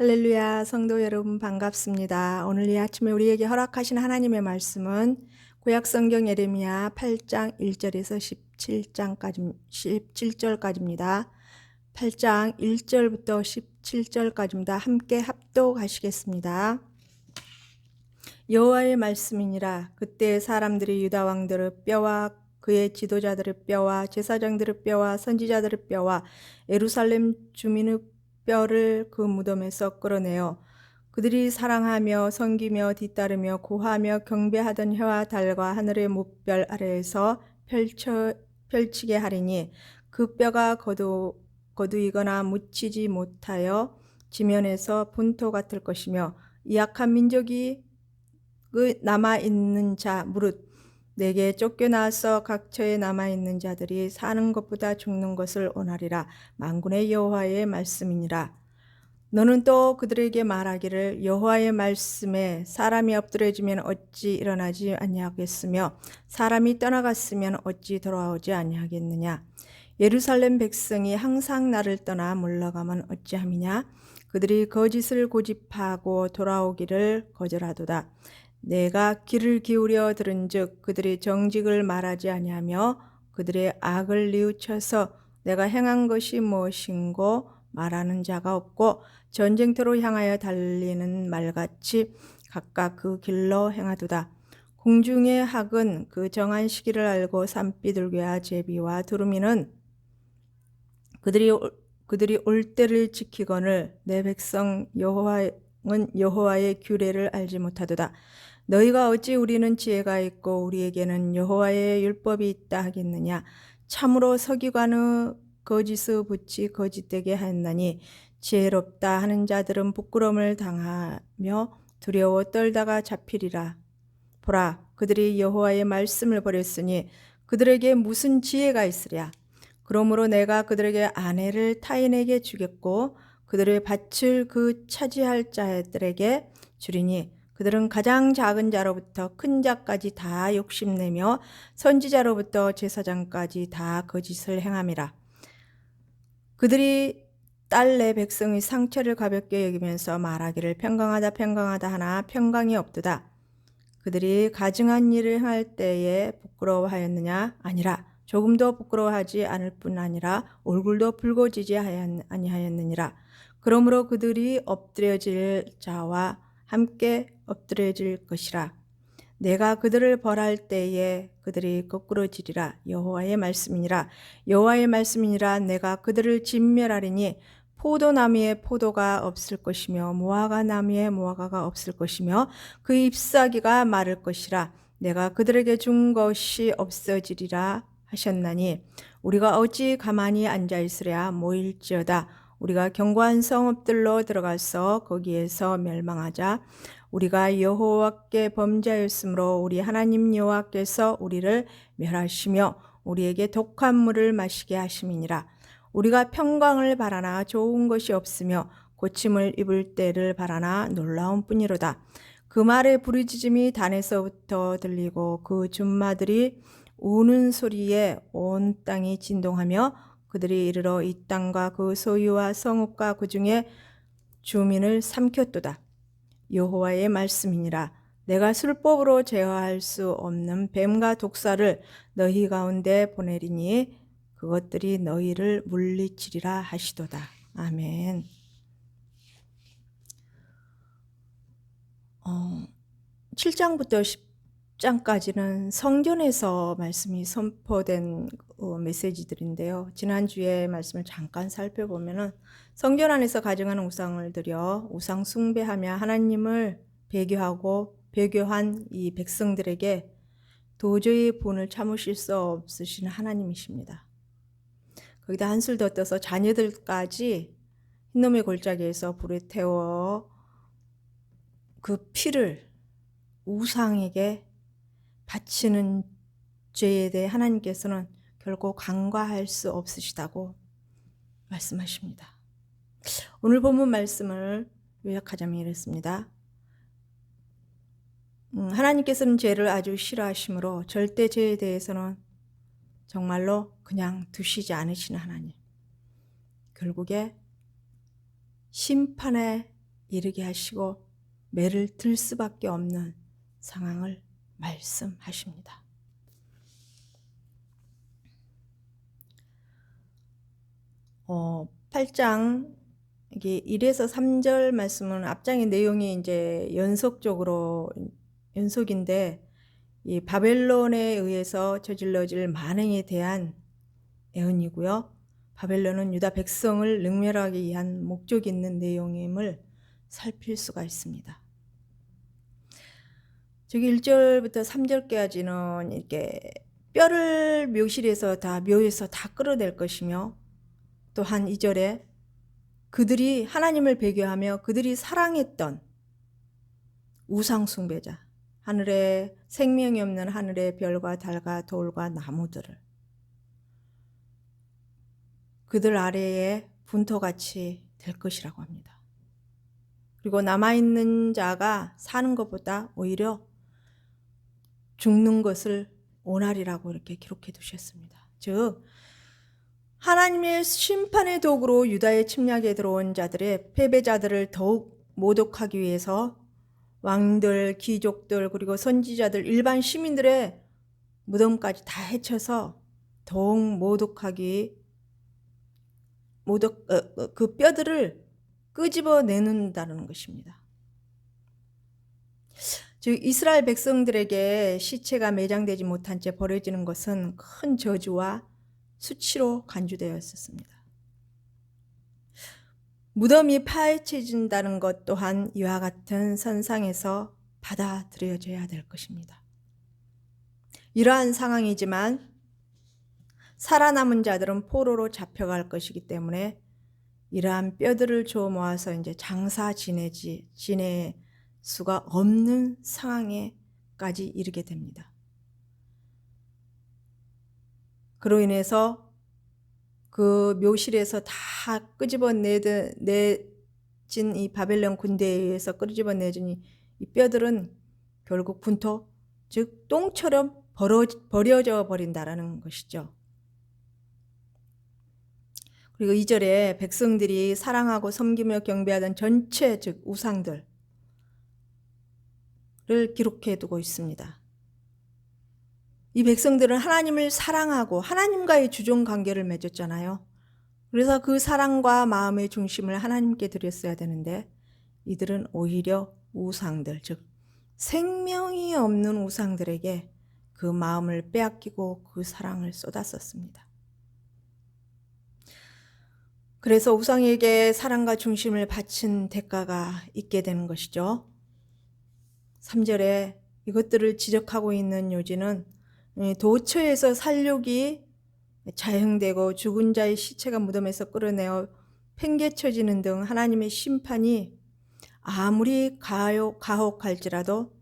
할렐루야, 성도 여러분 반갑습니다. 오늘 이 아침에 우리에게 허락하신 하나님의 말씀은 구약성경 예레미야 8장 1절에서 17절까지입니다. 8장 1절부터 17절까지입니다. 함께 합독하시겠습니다. 여호와의 말씀이니라. 그때 사람들이 유다 왕들의 뼈와 그의 지도자들의 뼈와 제사장들의 뼈와 선지자들의 뼈와 예루살렘 주민의 뼈를 그 무덤에서 끌어내어 그들이 사랑하며 섬기며 뒤따르며 구하며 경배하던 해와 달과 하늘의 무별 아래에서 펼치게 하리니 그 뼈가 거두이거나 묻히지 못하여 지면에서 분토 같을 것이며 이 약한 민족이 남아있는 자 무릇 내게 쫓겨나서 각처에 남아있는 자들이 사는 것보다 죽는 것을 원하리라. 만군의 여호와의 말씀이니라. 너는 또 그들에게 말하기를 여호와의 말씀에 사람이 엎드려지면 어찌 일어나지 아니하겠으며 사람이 떠나갔으면 어찌 돌아오지 아니하겠느냐. 예루살렘 백성이 항상 나를 떠나 물러가면 어찌함이냐. 그들이 거짓을 고집하고 돌아오기를 거절하도다. 내가 귀를 기울여 들은즉 그들이 정직을 말하지 아니하며 그들의 악을 뉘우쳐서 내가 행한 것이 무엇인고 말하는 자가 없고 전쟁터로 향하여 달리는 말같이 각각 그 길로 행하도다. 공중의 학은 그 정한 시기를 알고 산비둘기와 제비와 두루미는 그들이 올 때를 지키거늘 내 백성 여호와는 여호와의 규례를 알지 못하도다. 너희가 어찌 우리는 지혜가 있고 우리에게는 여호와의 율법이 있다 하겠느냐. 참으로 서기관의 거짓의 붓이 거짓되게 하였나니 지혜롭다 하는 자들은 부끄러움을 당하며 두려워 떨다가 잡히리라. 보라, 그들이 여호와의 말씀을 버렸으니 그들에게 무슨 지혜가 있으랴. 그러므로 내가 그들에게 아내를 타인에게 주겠고 그들의 밭을 그 차지할 자들에게 주리니 그들은 가장 작은 자로부터 큰 자까지 다 욕심내며 선지자로부터 제사장까지 다 거짓을 행함이라. 그들이 딸 내 백성의 상처를 가볍게 여기면서 말하기를 평강하다 하나 평강이 없도다. 그들이 가증한 일을 행할 때에 부끄러워하였느냐? 아니라 조금도 부끄러워하지 않을 뿐 아니라 얼굴도 붉어지지 아니하였느니라. 그러므로 그들이 엎드려질 자와 함께 엎드려질 것이라. 내가 그들을 벌할 때에 그들이 거꾸로 지리라. 여호와의 말씀이니라. 여호와의 말씀이니라. 내가 그들을 진멸하리니 포도나무에 포도가 없을 것이며 무화과 나무에 무화과가 없을 것이며 그 잎사귀가 마를 것이라. 내가 그들에게 준 것이 없어지리라 하셨나니 우리가 어찌 가만히 앉아 있으랴. 모일지어다. 우리가 견고한 성읍들로 들어가서 거기에서 멸망하자. 우리가 여호와께 범죄하였으므로 우리 하나님 여호와께서 우리를 멸하시며 우리에게 독한 물을 마시게 하심이니라. 우리가 평강을 바라나 좋은 것이 없으며 고침을 입을 때를 바라나 놀라운 뿐이로다. 그 말의 부르짖음이 단에서부터 들리고 그 준마들이 우는 소리에 온 땅이 진동하며 그들이 이르러 이 땅과 그 소유와 성읍과 그 중에 주민을 삼켰도다. 여호와의 말씀이니라. 내가 술법으로 제어할 수 없는 뱀과 독사를 너희 가운데 보내리니 그것들이 너희를 물리치리라 하시도다. 아멘. 7장부터 10장까지는 성전에서 말씀이 선포된 메시지들인데요. 지난주에 말씀을 잠깐 살펴보면은 성전 안에서 가증한 우상을 드려 우상 숭배하며 하나님을 배교한 이 백성들에게 도저히 분을 참으실 수 없으신 하나님이십니다. 거기다 한술 더 떠서 자녀들까지 흰놈의 골짜기에서 불에 태워 그 피를 우상에게 바치는 죄에 대해 하나님께서는 결코 간과할 수 없으시다고 말씀하십니다. 오늘 본문 말씀을 요약하자면 이렇습니다. 하나님께서는 죄를 아주 싫어하시므로 절대 죄에 대해서는 정말로 그냥 두시지 않으시는 하나님. 결국에 심판의 이르게 하시고 매를 들 수밖에 없는 상황을 말씀하십니다. 어, 8장 이게 1에서 3절 말씀은 앞장의 내용이 이제 연속인데 이 바벨론에 의해서 저질러질 만행에 대한 애언이고요. 바벨론은 유다 백성을 능멸하기 위한 목적이 있는 내용임을 살필 수가 있습니다. 저기 1절부터 3절까지는 이렇게 뼈를 묘실에서 묘에서 다 끌어낼 것이며, 또한 2절에 그들이 하나님을 배교하며 그들이 사랑했던 우상 숭배자, 하늘에 생명이 없는 하늘의 별과 달과 돌과 나무들을 그들 아래에 분토같이 될 것이라고 합니다. 그리고 남아있는 자가 사는 것보다 오히려 죽는 것을 원하리라고 이렇게 기록해 두셨습니다. 즉 하나님의 심판의 도구로 유다의 침략에 들어온 자들의 패배자들을 더욱 모독하기 위해서 왕들, 귀족들, 그리고 선지자들, 일반 시민들의 무덤까지 다 해쳐서 더욱 그 뼈들을 끄집어내는다는 것입니다. 즉 이스라엘 백성들에게 시체가 매장되지 못한 채 버려지는 것은 큰 저주와 수치로 간주되어 있었습니다. 무덤이 파헤쳐진다는 것 또한 이와 같은 선상에서 받아들여져야 될 것입니다. 이러한 상황이지만 살아남은 자들은 포로로 잡혀갈 것이기 때문에 이러한 뼈들을 주워 모아서 이제 장사 지낼 수가 없는 상황에까지 이르게 됩니다. 그로 인해서 그 묘실에서 다 끄집어내진 이 바벨론 군대에 의해서 끄집어내진 이 뼈들은 결국 분토, 즉 똥처럼 버려져 버린다라는 것이죠. 그리고 2절에 백성들이 사랑하고 섬기며 경배하던 전체 즉 우상들을 기록해 두고 있습니다. 이 백성들은 하나님을 사랑하고 하나님과의 주종 관계를 맺었잖아요. 그래서 그 사랑과 마음의 중심을 하나님께 드렸어야 되는데 이들은 오히려 우상들, 즉 생명이 없는 우상들에게 그 마음을 빼앗기고 그 사랑을 쏟았었습니다. 그래서 우상에게 사랑과 중심을 바친 대가가 있게 되는 것이죠. 3절에 이것들을 지적하고 있는 요지는 도처에서 살육이 자행되고 죽은 자의 시체가 무덤에서 끌어내어 팽개쳐지는 등 하나님의 심판이 아무리 가혹할지라도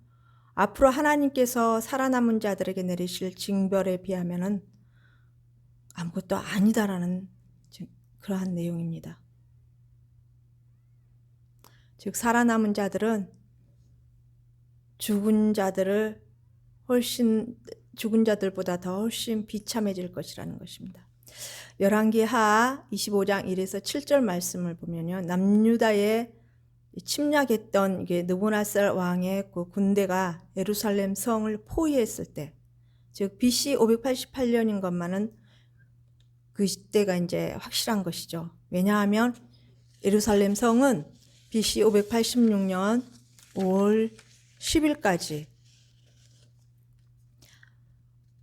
앞으로 하나님께서 살아남은 자들에게 내리실 징벌에 비하면은 아무것도 아니다라는 그러한 내용입니다. 즉 살아남은 자들은 죽은 자들보다 더 훨씬 비참해질 것이라는 것입니다. 열왕기하 25장 1에서 7절 말씀을 보면요, 남유다에 침략했던 이게 느부갓네살 왕의 그 군대가 예루살렘 성을 포위했을 때, 즉 BC 588년인 것만은 그때가 이제 확실한 것이죠. 왜냐하면 예루살렘 성은 BC 586년 5월 10일까지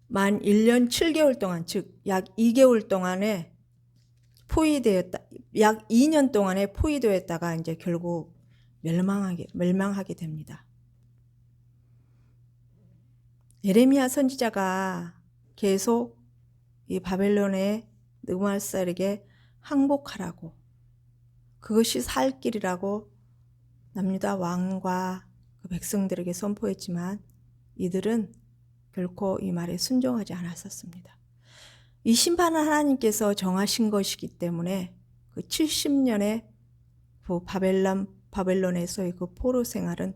만 1년 7개월 동안, 즉 약 2개월 동안에 약 2년 동안에 포위되었다가 이제 결국 멸망하게 됩니다. 예레미야 선지자가 계속 이 바벨론의 느부갓네살에게 항복하라고, 그것이 살 길이라고 남유다 왕과 그 백성들에게 선포했지만 이들은 결코 이 말에 순종하지 않았었습니다. 이 심판은 하나님께서 정하신 것이기 때문에 그 70년의 그 바벨론에서의 그 포로 생활은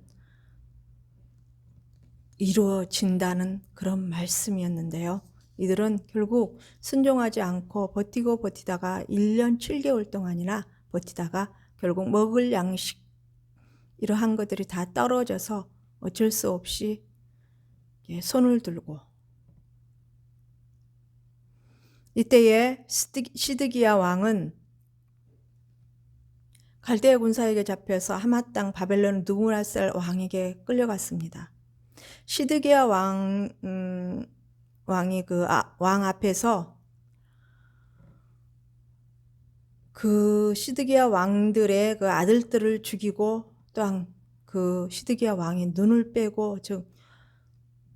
이루어진다는 그런 말씀이었는데요. 이들은 결국 순종하지 않고 버티다가 1년 7개월 동안이나 버티다가 결국 먹을 양식 이러한 것들이 다 떨어져서 어쩔 수 없이 손을 들고, 이때에 시드기야 왕은 갈대아 군사에게 잡혀서 하마 땅 바벨론 느부갓네살 왕에게 끌려갔습니다. 시드기야 왕이 왕 앞에서 그 시드기야 왕들의 그 아들들을 죽이고, 또한 그 시드기야 왕이 눈을 빼고, 즉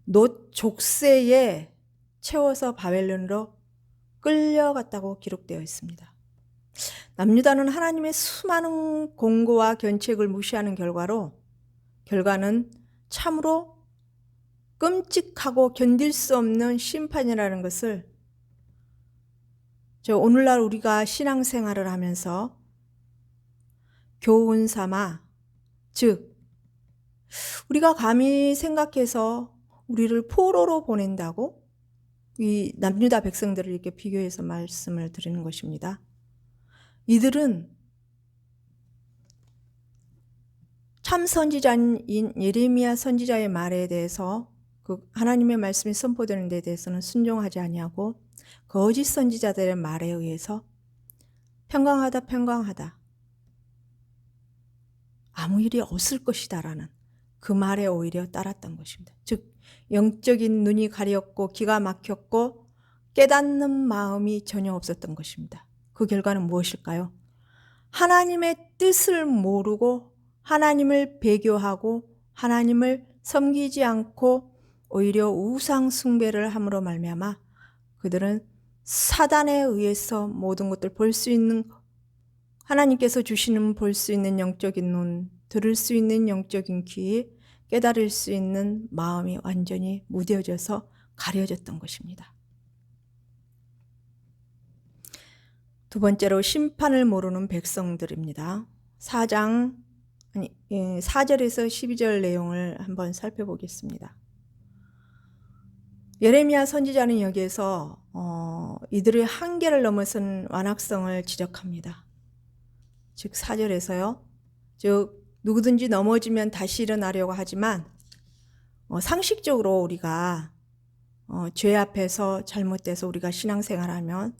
놋 족쇄에 채워서 바벨론으로 끌려갔다고 기록되어 있습니다. 남유다는 하나님의 수많은 공고와 견책을 무시하는 결과는 참으로 끔찍하고 견딜 수 없는 심판이라는 것을 오늘날 우리가 신앙생활을 하면서 교훈 삼아, 즉 우리가 감히 생각해서 우리를 포로로 보낸다고 이 남유다 백성들을 이렇게 비교해서 말씀을 드리는 것입니다. 이들은 참 선지자인 예레미야 선지자의 말에 대해서, 그 하나님의 말씀이 선포되는 데 대해서는 순종하지 아니하고 거짓 선지자들의 말에 의해서 평강하다 아무 일이 없을 것이다라는 그 말에 오히려 따랐던 것입니다. 즉 영적인 눈이 가렸고 기가 막혔고 깨닫는 마음이 전혀 없었던 것입니다. 그 결과는 무엇일까요? 하나님의 뜻을 모르고 하나님을 배교하고 하나님을 섬기지 않고 오히려 우상 숭배를 함으로 말미암아 그들은 사단에 의해서 모든 것들 볼 수 있는, 하나님께서 주시는 볼 수 있는 영적인 눈, 들을 수 있는 영적인 귀, 깨달을 수 있는 마음이 완전히 무뎌져서 가려졌던 것입니다. 두 번째로 심판을 모르는 백성들입니다. 4절에서 12절 내용을 한번 살펴보겠습니다. 예레미야 선지자는 여기에서 이들의 한계를 넘어선 완악성을 지적합니다. 즉 4절에서요. 즉 누구든지 넘어지면 다시 일어나려고 하지만 상식적으로 우리가 죄 앞에서 잘못돼서 우리가 신앙생활하면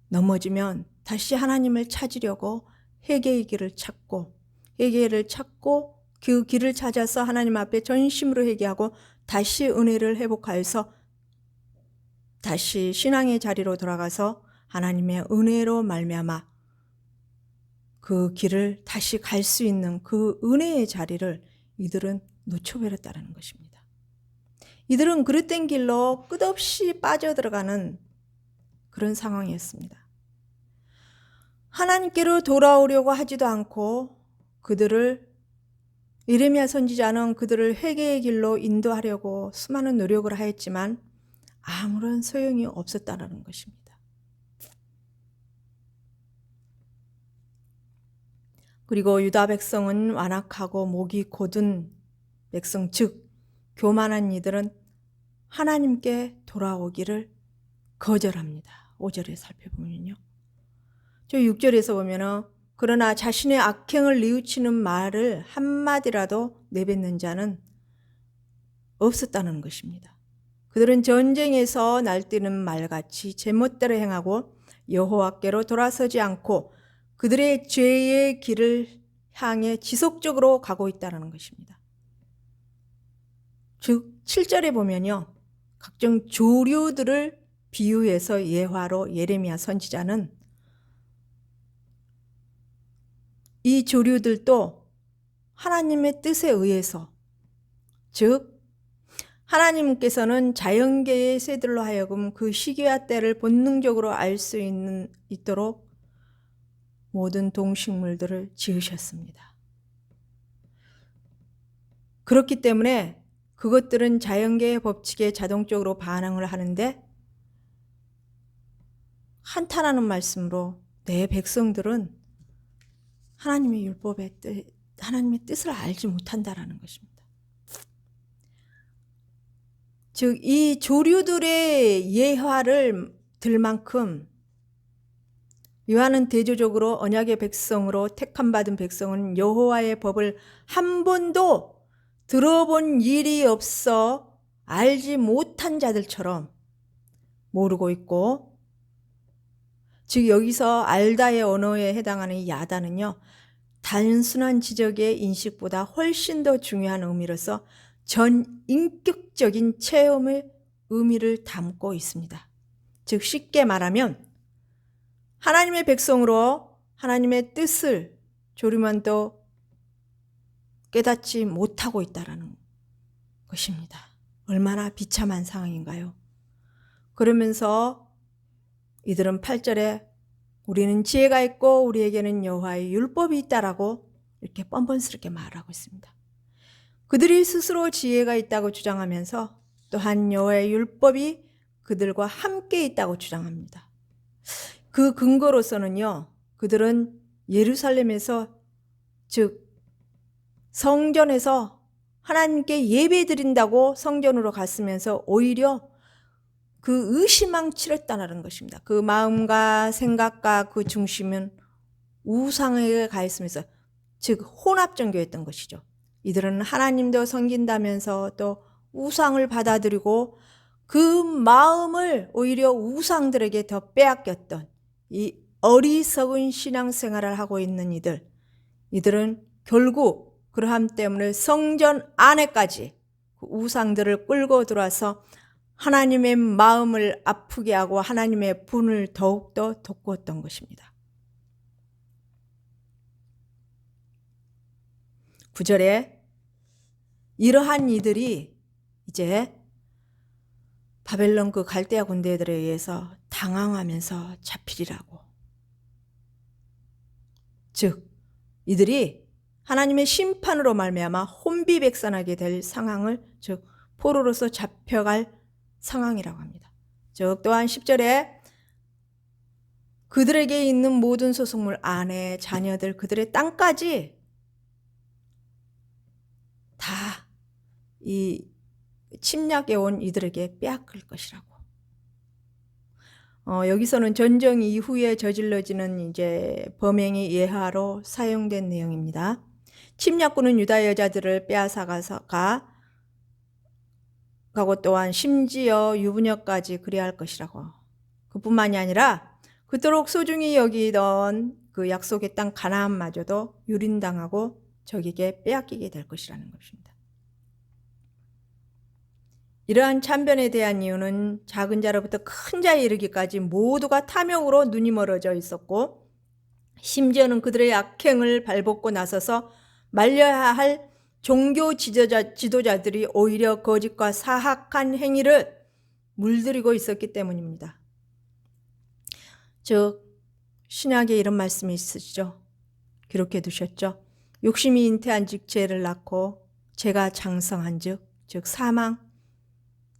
넘어지면 다시 하나님을 찾으려고 회개의 길을 찾고 그 길을 찾아서 하나님 앞에 전심으로 회개하고 다시 은혜를 회복하여서 다시 신앙의 자리로 돌아가서 하나님의 은혜로 말미암아 그 길을 다시 갈 수 있는 그 은혜의 자리를 이들은 놓쳐버렸다는 것입니다. 이들은 그릇된 길로 끝없이 빠져들어가는 그런 상황이었습니다. 하나님께로 돌아오려고 하지도 않고 예레미야 선지자는 그들을 회개의 길로 인도하려고 수많은 노력을 하였지만 아무런 소용이 없었다는 것입니다. 그리고 유다 백성은 완악하고 목이 곧은 백성, 즉 교만한 이들은 하나님께 돌아오기를 거절합니다. 5절에 살펴보면요. 저 6절에서 보면은 그러나 자신의 악행을 뉘우치는 말을 한마디라도 내뱉는 자는 없었다는 것입니다. 그들은 전쟁에서 날뛰는 말같이 제멋대로 행하고 여호와께로 돌아서지 않고 그들의 죄의 길을 향해 지속적으로 가고 있다는 것입니다. 즉 7절에 보면요. 각종 조류들을 비유해서 예화로 예레미야 선지자는 이 조류들도 하나님의 뜻에 의해서, 즉 하나님께서는 자연계의 새들로 하여금 그 시기와 때를 본능적으로 알 수 있도록 모든 동식물들을 지으셨습니다. 그렇기 때문에 그것들은 자연계의 법칙에 자동적으로 반응을 하는데 한탄하는 말씀으로 내 백성들은 하나님의 율법의 하나님의 뜻을 알지 못한다라는 것입니다. 즉 이 조류들의 예화를 들 만큼 요한은 대조적으로 언약의 백성으로 택함받은 백성은 여호와의 법을 한 번도 들어본 일이 없어 알지 못한 자들처럼 모르고 있고, 즉 여기서 알다의 언어에 해당하는 이 야다는요, 단순한 지적의 인식보다 훨씬 더 중요한 의미로서 전 인격적인 체험의 의미를 담고 있습니다. 즉 쉽게 말하면 하나님의 백성으로 하나님의 뜻을 조금만도 깨닫지 못하고 있다는 것입니다. 얼마나 비참한 상황인가요? 그러면서 이들은 8절에 우리는 지혜가 있고 우리에게는 여호와의 율법이 있다라고 이렇게 뻔뻔스럽게 말하고 있습니다. 그들이 스스로 지혜가 있다고 주장하면서 또한 여호와의 율법이 그들과 함께 있다고 주장합니다. 그 근거로서는요, 그들은 예루살렘에서, 즉 성전에서 하나님께 예배 드린다고 성전으로 갔으면서 오히려 그 의시망치렸다는 것입니다. 그 마음과 생각과 그 중심은 우상에게 가 있으면서, 즉 혼합종교였던 것이죠. 이들은 하나님도 섬긴다면서 또 우상을 받아들이고 그 마음을 오히려 우상들에게 더 빼앗겼던 이 어리석은 신앙생활을 하고 있는 이들은 결국 그러함 때문에 성전 안에까지 그 우상들을 끌고 들어와서 하나님의 마음을 아프게 하고 하나님의 분을 더욱더 돋구었던 것입니다. 9절에 이러한 이들이 이제 바벨론 그 갈대아 군대들에 의해서 당황하면서 잡히리라고. 즉 이들이 하나님의 심판으로 말미암아 혼비백산하게 될 상황을, 즉 포로로서 잡혀갈 상황이라고 합니다. 즉 또한 10절에 그들에게 있는 모든 소속물, 아내, 자녀들, 그들의 땅까지 다 이 침략해 온 이들에게 빼앗길 것이라고. 여기서는 전쟁 이후에 저질러지는 이제 범행의 예화로 사용된 내용입니다. 침략군은 유다 여자들을 빼앗아가고 또한 심지어 유부녀까지 그리할 것이라고. 그뿐만이 아니라 그토록 소중히 여기던 그 약속의 땅 가나안마저도 유린당하고 적에게 빼앗기게 될 것이라는 것입니다. 이러한 참변에 대한 이유는 작은 자로부터 큰 자에 이르기까지 모두가 탐욕으로 눈이 멀어져 있었고, 심지어는 그들의 악행을 발벗고 나서서 말려야 할 종교 지도자들이 오히려 거짓과 사악한 행위를 물들이고 있었기 때문입니다. 즉 신약에 이런 말씀이 있으시죠. 기록해 두셨죠. 욕심이 잉태한 즉 죄를 낳고 죄가 장성한 즉 사망,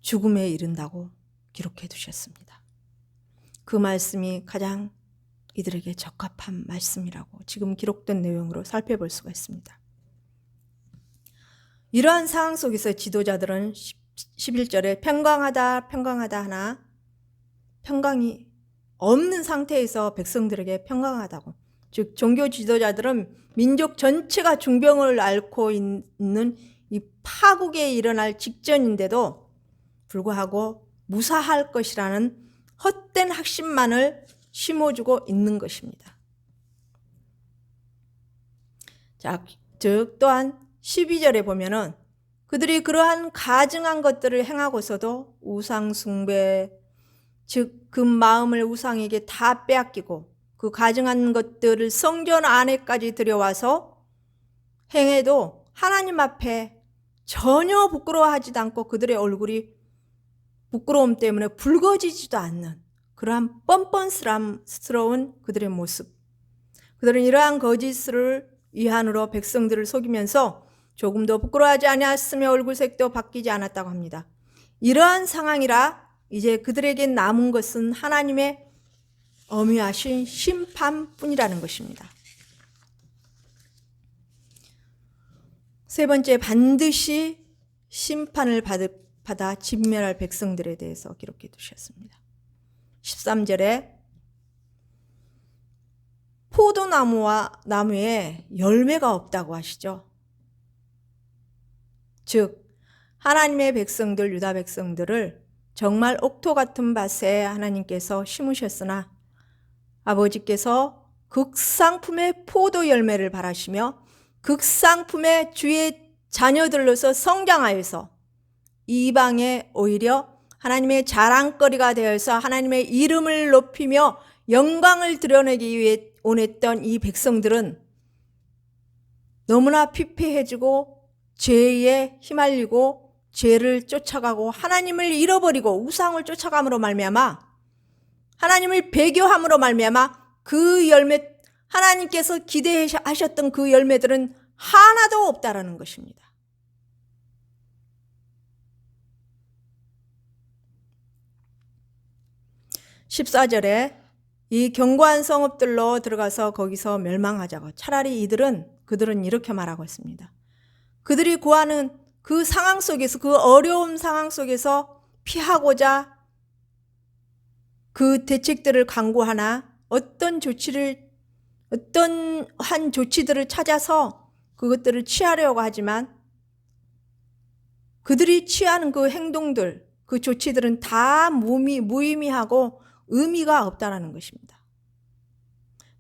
죽음에 이른다고 기록해 두셨습니다. 그 말씀이 가장 이들에게 적합한 말씀이라고 지금 기록된 내용으로 살펴볼 수가 있습니다. 이러한 상황 속에서 지도자들은 11절에 평강하다 하나 평강이 없는 상태에서 백성들에게 평강하다고. 즉 종교 지도자들은 민족 전체가 중병을 앓고 있는 이 파국에 일어날 직전인데도 불구하고 무사할 것이라는 헛된 확신만을 심어주고 있는 것입니다. 자, 즉 또한 12절에 보면은 그들이 그러한 가증한 것들을 행하고서도 우상 숭배, 즉 그 마음을 우상에게 다 빼앗기고 그 가증한 것들을 성전 안에까지 들여와서 행해도 하나님 앞에 전혀 부끄러워하지도 않고 그들의 얼굴이 부끄러움 때문에 붉어지지도 않는 그러한 뻔뻔스러운 그들의 모습. 그들은 이러한 거짓을 위한으로 백성들을 속이면서 조금도 부끄러워하지 아니하였으며 얼굴색도 바뀌지 않았다고 합니다. 이러한 상황이라 이제 그들에게 남은 것은 하나님의 엄위하신 심판뿐이라는 것입니다. 세 번째, 반드시 심판을 받아 진멸할 백성들에 대해서 기록해 두셨습니다. 13절에 나무에 열매가 없다고 하시죠. 즉 하나님의 백성들, 유다 백성들을 정말 옥토 같은 밭에 하나님께서 심으셨으나 아버지께서 극상품의 포도 열매를 바라시며 극상품의 주의 자녀들로서 성장하여서 이방에 오히려 하나님의 자랑거리가 되어서 하나님의 이름을 높이며 영광을 드러내기 위해 원했던 이 백성들은 너무나 피폐해지고 죄에 휘말리고 죄를 쫓아가고 하나님을 잃어버리고 우상을 쫓아감으로 말미암아 하나님을 배교함으로 말미암아 그 열매, 하나님께서 기대하셨던 그 열매들은 하나도 없다라는 것입니다. (14절에) 이 견고한 성읍들로 들어가서 거기서 멸망하자고. 차라리 그들은 이렇게 말하고 있습니다. 그들이 구하는 그 상황 속에서, 그 어려운 상황 속에서 피하고자 그 대책들을 강구하나 어떤 한 조치들을 찾아서 그것들을 취하려고 하지만 그들이 취하는 그 행동들, 그 조치들은 다 무의미하고 의미가 없다라는 것입니다.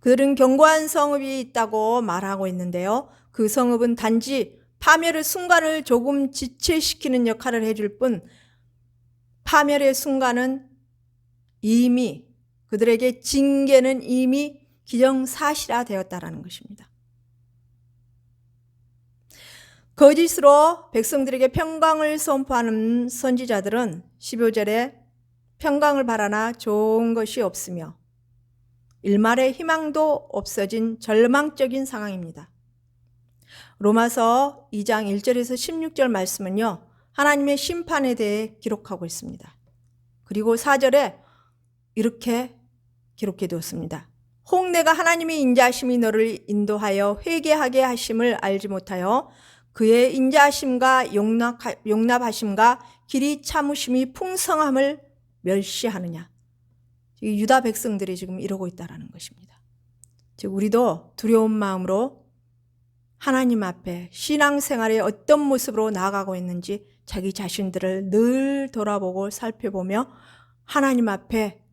그들은 견고한 성읍이 있다고 말하고 있는데요. 그 성읍은 단지 파멸의 순간을 조금 지체시키는 역할을 해줄 뿐 파멸의 순간은 이미 그들에게 징계는 이미 기정사실화되었다라는 것입니다. 거짓으로 백성들에게 평강을 선포하는 선지자들은 15절에 평강을 바라나 좋은 것이 없으며 일말의 희망도 없어진 절망적인 상황입니다. 로마서 2장 1절에서 16절 말씀은요, 하나님의 심판에 대해 기록하고 있습니다. 그리고 4절에 이렇게 기록해 두었습니다. 혹 내가 하나님의 인자하심이 너를 인도하여 회개하게 하심을 알지 못하여 그의 인자하심과 용납하심과 길이 참으심이 풍성함을 멸시하느냐. 유다 백성들이 지금 이러고 있다는 것입니다. 즉 우리도 두려운 마음으로 하나님 앞에 신앙생활에 어떤 모습으로 나아가고 있는지 자기 자신들을 늘 돌아보고 살펴보며 하나님 앞에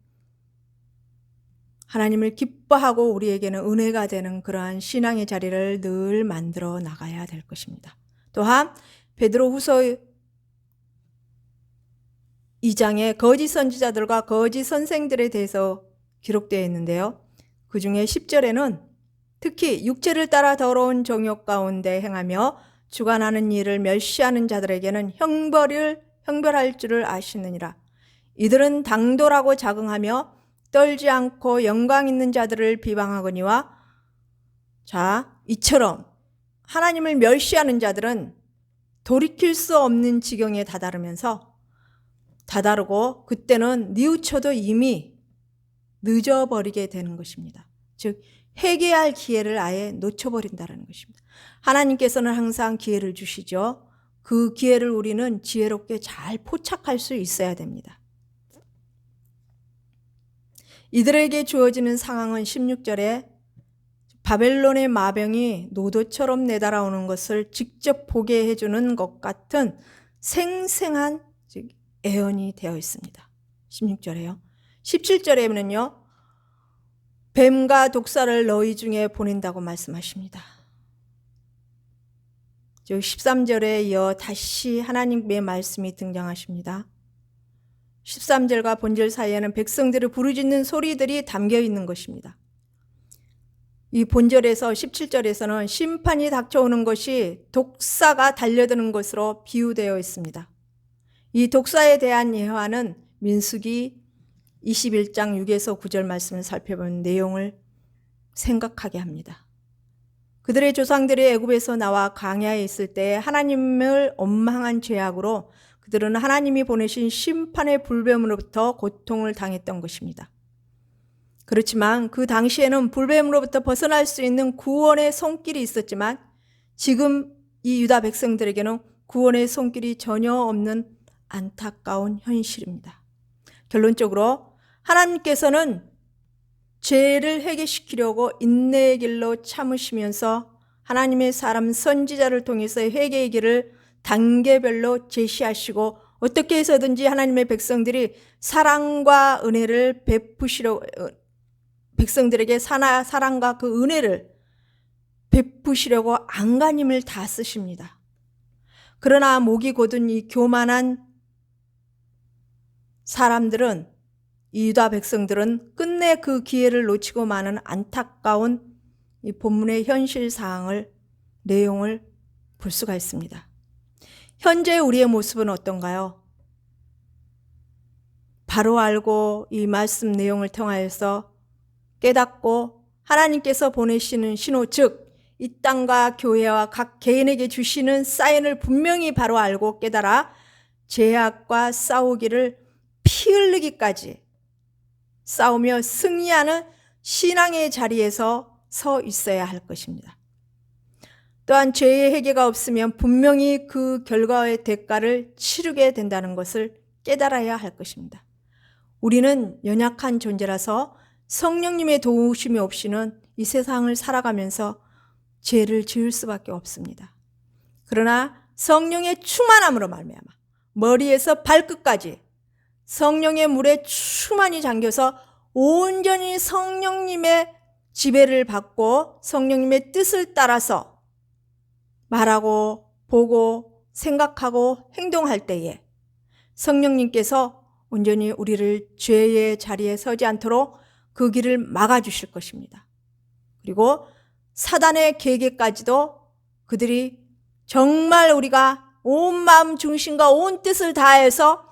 하나님을 기뻐하고 우리에게는 은혜가 되는 그러한 신앙의 자리를 늘 만들어 나가야 될 것입니다. 또한 베드로후서 2장에 거짓 선지자들과 거짓 선생들에 대해서 기록되어 있는데요. 그 중에 10절에는 특히 육체를 따라 더러운 정욕 가운데 행하며 주관하는 일을 멸시하는 자들에게는 형벌할 줄을 아시느니라. 이들은 당돌하고 자긍하며 떨지 않고 영광 있는 자들을 비방하거니와 이처럼 하나님을 멸시하는 자들은 돌이킬 수 없는 지경에 다다르고 그때는 뉘우쳐도 이미 늦어버리게 되는 것입니다. 즉 회개할 기회를 아예 놓쳐버린다는 것입니다. 하나님께서는 항상 기회를 주시죠. 그 기회를 우리는 지혜롭게 잘 포착할 수 있어야 됩니다. 이들에게 주어지는 상황은 16절에 바벨론의 마병이 노도처럼 내달아오는 것을 직접 보게 해주는 것 같은 생생한 예언이 되어 있습니다. 16절에요. 17절에는요. 뱀과 독사를 너희 중에 보낸다고 말씀하십니다. 13절에 이어 다시 하나님의 말씀이 등장하십니다. 13절과 본절 사이에는 백성들이 부르짖는 소리들이 담겨 있는 것입니다. 이 본절에서 17절에서는 심판이 닥쳐오는 것이 독사가 달려드는 것으로 비유되어 있습니다. 이 독사에 대한 예화는 민수기 21장 6에서 9절 말씀을 살펴본 내용을 생각하게 합니다. 그들의 조상들이 애굽에서 나와 광야에 있을 때 하나님을 원망한 죄악으로 그들은 하나님이 보내신 심판의 불뱀으로부터 고통을 당했던 것입니다. 그렇지만 그 당시에는 불뱀으로부터 벗어날 수 있는 구원의 손길이 있었지만 지금 이 유다 백성들에게는 구원의 손길이 전혀 없는 안타까운 현실입니다. 결론적으로 하나님께서는 죄를 해결시키려고 인내의 길로 참으시면서 하나님의 사람 선지자를 통해서 회개의 길을 단계별로 제시하시고 어떻게 해서든지 하나님의 백성들이 사랑과 은혜를 베푸시려 백성들에게 사랑과 그 은혜를 베푸시려고 안간힘을 다 쓰십니다. 그러나 목이 곧은 이 교만한 사람들은, 이 유다 백성들은 끝내 그 기회를 놓치고 마는 안타까운 이 본문의 현실 사항을, 내용을 볼 수가 있습니다. 현재 우리의 모습은 어떤가요? 바로 알고 이 말씀 내용을 통하여서 깨닫고 하나님께서 보내시는 신호, 즉 이 땅과 교회와 각 개인에게 주시는 사인을 분명히 바로 알고 깨달아 죄악과 싸우기를 피 흘리기까지 싸우며 승리하는 신앙의 자리에서 서 있어야 할 것입니다. 또한 죄의 회개가 없으면 분명히 그 결과의 대가를 치르게 된다는 것을 깨달아야 할 것입니다. 우리는 연약한 존재라서 성령님의 도우심이 없이는 이 세상을 살아가면서 죄를 지을 수밖에 없습니다. 그러나 성령의 충만함으로 말미암아 머리에서 발끝까지 성령의 물에 충만히 잠겨서 온전히 성령님의 지배를 받고 성령님의 뜻을 따라서 말하고 보고 생각하고 행동할 때에 성령님께서 온전히 우리를 죄의 자리에 서지 않도록 그 길을 막아주실 것입니다. 그리고 사단의 계계까지도 그들이 정말 우리가 온 마음 중심과 온 뜻을 다해서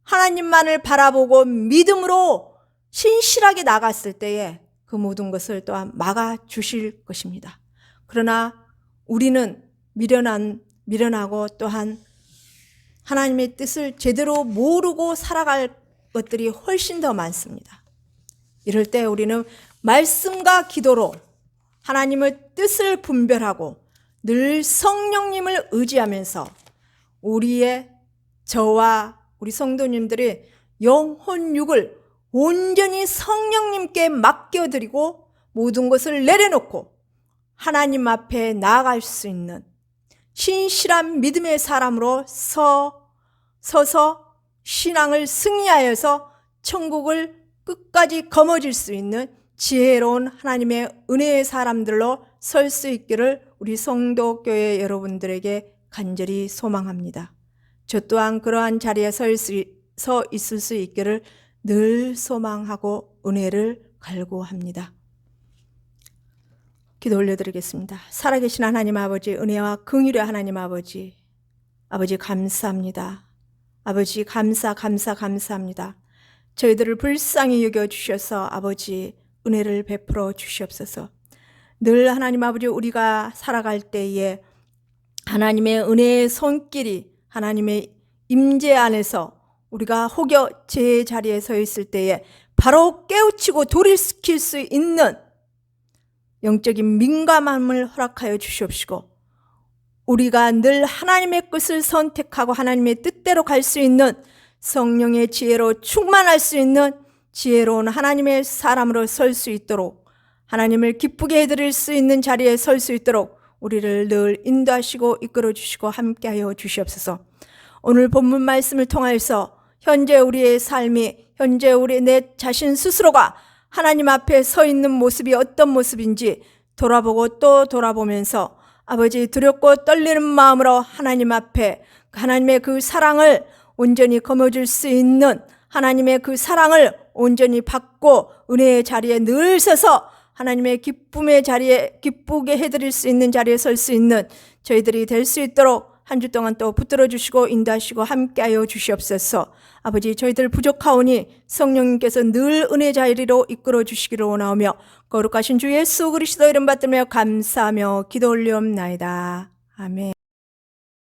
하나님만을 바라보고 믿음으로 신실하게 나갔을 때에 그 모든 것을 또한 막아주실 것입니다. 그러나 우리는 미련하고 또한 하나님의 뜻을 제대로 모르고 살아갈 것들이 훨씬 더 많습니다. 이럴 때 우리는 말씀과 기도로 하나님의 뜻을 분별하고 늘 성령님을 의지하면서 우리의 저와 우리 성도님들의 영혼육을 온전히 성령님께 맡겨드리고 모든 것을 내려놓고 하나님 앞에 나아갈 수 있는 신실한 믿음의 사람으로 서서 신앙을 승리하여서 천국을 끝까지 거머쥘 수 있는 지혜로운 하나님의 은혜의 사람들로 설 수 있기를 우리 성도교회 여러분들에게 간절히 소망합니다. 저 또한 그러한 자리에 서 있을 수 있기를 늘 소망하고 은혜를 갈구합니다. 기도 올려드리겠습니다. 살아계신 하나님 아버지, 은혜와 긍휼의 하나님 아버지, 아버지 감사합니다. 아버지 감사합니다. 저희들을 불쌍히 여겨주셔서 아버지 은혜를 베풀어 주시옵소서. 늘 하나님 아버지 우리가 살아갈 때에 하나님의 은혜의 손길이 하나님의 임재 안에서 우리가 혹여 죄의 자리에 서 있을 때에 바로 깨우치고 돌이킬 수 있는 영적인 민감함을 허락하여 주시옵시고 우리가 늘 하나님의 뜻을 선택하고 하나님의 뜻대로 갈 수 있는 성령의 지혜로 충만할 수 있는 지혜로운 하나님의 사람으로 설 수 있도록 하나님을 기쁘게 해드릴 수 있는 자리에 설 수 있도록 우리를 늘 인도하시고 이끌어 주시고 함께하여 주시옵소서. 오늘 본문 말씀을 통하여서 현재 우리의 삶이 현재 우리 내 자신 스스로가 하나님 앞에 서 있는 모습이 어떤 모습인지 돌아보고 또 돌아보면서 아버지 두렵고 떨리는 마음으로 하나님 앞에 하나님의 그 사랑을 온전히 거머쥘 수 있는 하나님의 그 사랑을 온전히 받고 은혜의 자리에 늘 서서 하나님의 기쁨의 자리에 기쁘게 해드릴 수 있는 자리에 설 수 있는 저희들이 될 수 있도록 한 주 동안 또 붙들어 주시고 인도하시고 함께하여 주시옵소서. 아버지 저희들 부족하오니 성령님께서 늘 은혜 자리로 이끌어 주시기를 원하오며 거룩하신 주 예수 그리스도 이름 받들며 감사하며 기도 올리옵나이다. 아멘.